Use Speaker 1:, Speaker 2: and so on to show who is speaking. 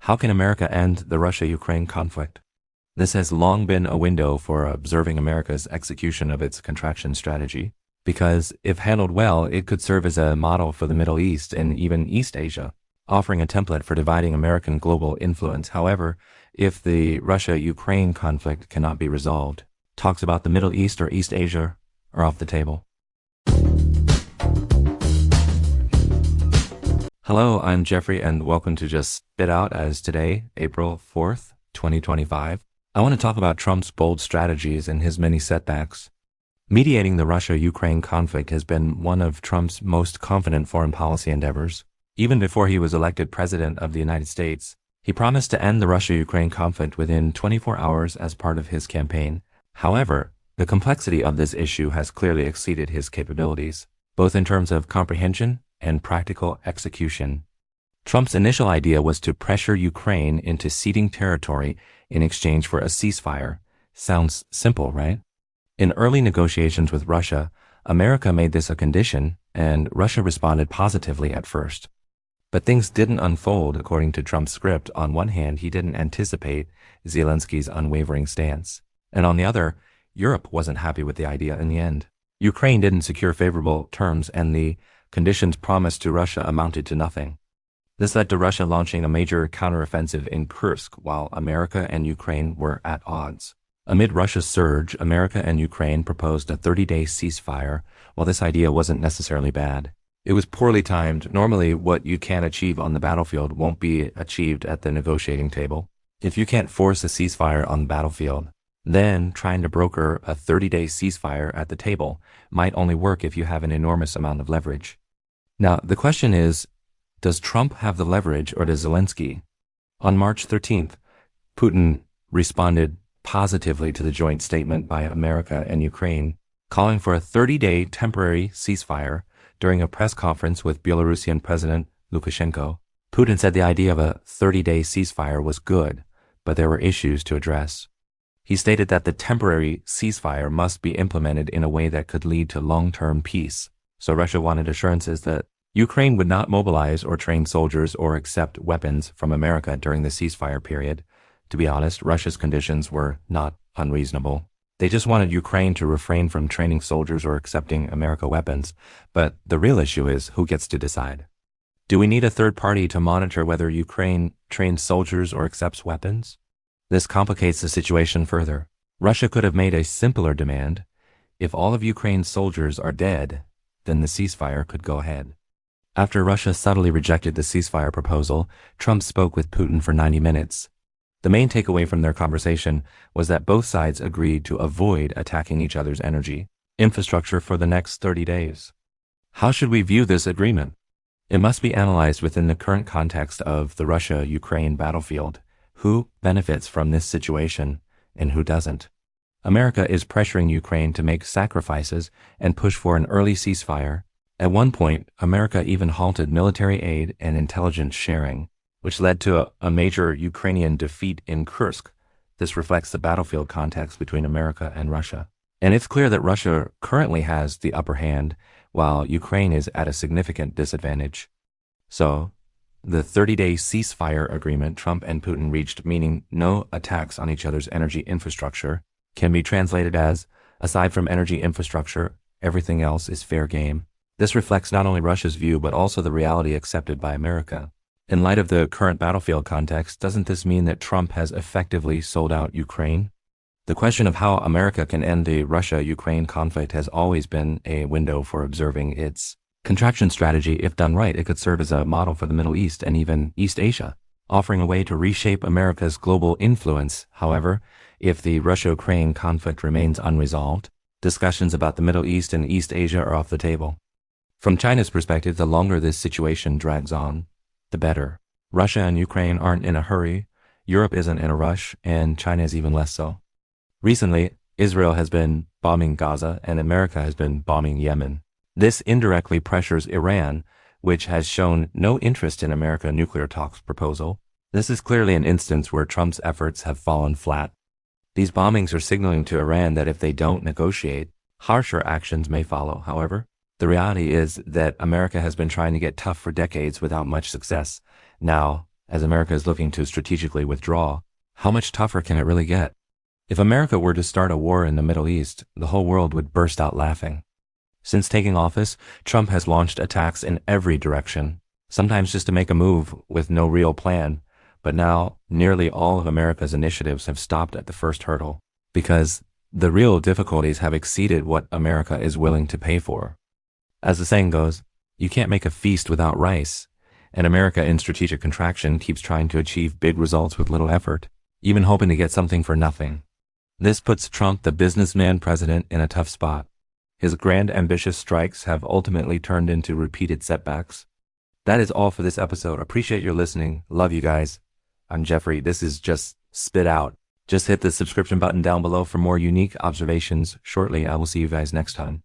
Speaker 1: How can America end the Russia-Ukraine conflict? This has long been a window for observing America's execution of its contraction strategy, because if handled well, it could serve as a model for the Middle East and even East Asia, offering a template for dividing American global influence. However, if the Russia-Ukraine conflict cannot be resolved, talks about the Middle East or East Asia are off the table. Hello, I'm Jeffrey, and welcome to Just Spit Out. As today, April 4th, 2025, I want to talk about Trump's bold strategies and his many setbacks. Mediating the Russia-Ukraine conflict has been one of Trump's most confident foreign policy endeavors. Even before he was elected president of the United States, he promised to end the Russia-Ukraine conflict within 24 hours as part of his campaign. However, the complexity of this issue has clearly exceeded his capabilities, both in terms of comprehension and practical execution. Trump's initial idea was to pressure Ukraine into ceding territory in exchange for a ceasefire. Sounds simple, right? In early negotiations with Russia, America made this a condition, and Russia responded positively at first. But things didn't unfold according to Trump's script. On one hand, he didn't anticipate Zelensky's unwavering stance, and on the other, Europe wasn't happy with the idea in the end. Ukraine didn't secure favorable terms, and the conditions promised to Russia amounted to nothing. This led to Russia launching a major counteroffensive in Kursk while America and Ukraine were at odds. Amid Russia's surge, America and Ukraine proposed a 30-day ceasefire. While this idea wasn't necessarily bad, it was poorly timed. Normally, what you can achieve on the battlefield won't be achieved at the negotiating table. If you can't force a ceasefire on the battlefield, then trying to broker a 30-day ceasefire at the table might only work if you have an enormous amount of leverage. Now, the question is, does Trump have the leverage or does Zelensky? On March 13th, Putin responded positively to the joint statement by America and Ukraine, calling for a 30-day temporary ceasefire. During a press conference with Belarusian President Lukashenko, Putin said the idea of a 30-day ceasefire was good, but there were issues to address. He stated that the temporary ceasefire must be implemented in a way that could lead to long-term peace. So Russia wanted assurances that Ukraine would not mobilize or train soldiers or accept weapons from America during the ceasefire period. To be honest, Russia's conditions were not unreasonable. They just wanted Ukraine to refrain from training soldiers or accepting American weapons. But the real issue is who gets to decide. Do we need a third party to monitor whether Ukraine trains soldiers or accepts weapons? This complicates the situation further. Russia could have made a simpler demand. If all of Ukraine's soldiers are dead, then the ceasefire could go ahead. After Russia subtly rejected the ceasefire proposal, Trump spoke with Putin for 90 minutes. The main takeaway from their conversation was that both sides agreed to avoid attacking each other's energy infrastructure for the next 30 days. How should we view this agreement? It must be analyzed within the current context of the Russia-Ukraine battlefield. Who benefits from this situation and who doesn't? America is pressuring Ukraine to make sacrifices and push for an early ceasefire. At one point, America even halted military aid and intelligence sharing, which led to a major Ukrainian defeat in Kursk. This reflects the battlefield context between America and Russia. And it's clear that Russia currently has the upper hand, while Ukraine is at a significant disadvantage. So, the 30-day ceasefire agreement Trump and Putin reached, meaning no attacks on each other's energy infrastructure, can be translated as, aside from energy infrastructure, everything else is fair game. This reflects not only Russia's view but also the reality accepted by America. In light of the current battlefield context, doesn't this mean that Trump has effectively sold out Ukraine? The question of how America can end the Russia-Ukraine conflict has always been a window for observing its contraction strategy. If done right, it could serve as a model for the Middle East and even East Asia, offering a way to reshape America's global influence. However, if the Russia-Ukraine conflict remains unresolved, discussions about the Middle East and East Asia are off the table. From China's perspective, the longer this situation drags on, the better. Russia and Ukraine aren't in a hurry, Europe isn't in a rush, and China is even less so. Recently, Israel has been bombing Gaza and America has been bombing Yemen. This indirectly pressures Iran, which has shown no interest in American nuclear talks proposal. This is clearly an instance where Trump's efforts have fallen flat. These bombings are signaling to Iran that if they don't negotiate, harsher actions may follow. However, the reality is that America has been trying to get tough for decades without much success. Now, as America is looking to strategically withdraw, how much tougher can it really get? If America were to start a war in the Middle East, the whole world would burst out laughing. Since taking office, Trump has launched attacks in every direction, sometimes just to make a move with no real plan. But now, nearly all of America's initiatives have stopped at the first hurdle, because the real difficulties have exceeded what America is willing to pay for. As the saying goes, you can't make a feast without rice, and America in strategic contraction keeps trying to achieve big results with little effort, even hoping to get something for nothing. This puts Trump, the businessman president, in a tough spot. His grand ambitious strikes have ultimately turned into repeated setbacks. That is all for this episode. Appreciate your listening. Love you guys. I'm Jeffrey. This is Just Spit Out. Just hit the subscription button down below for more unique observations. Shortly, I will see you guys next time.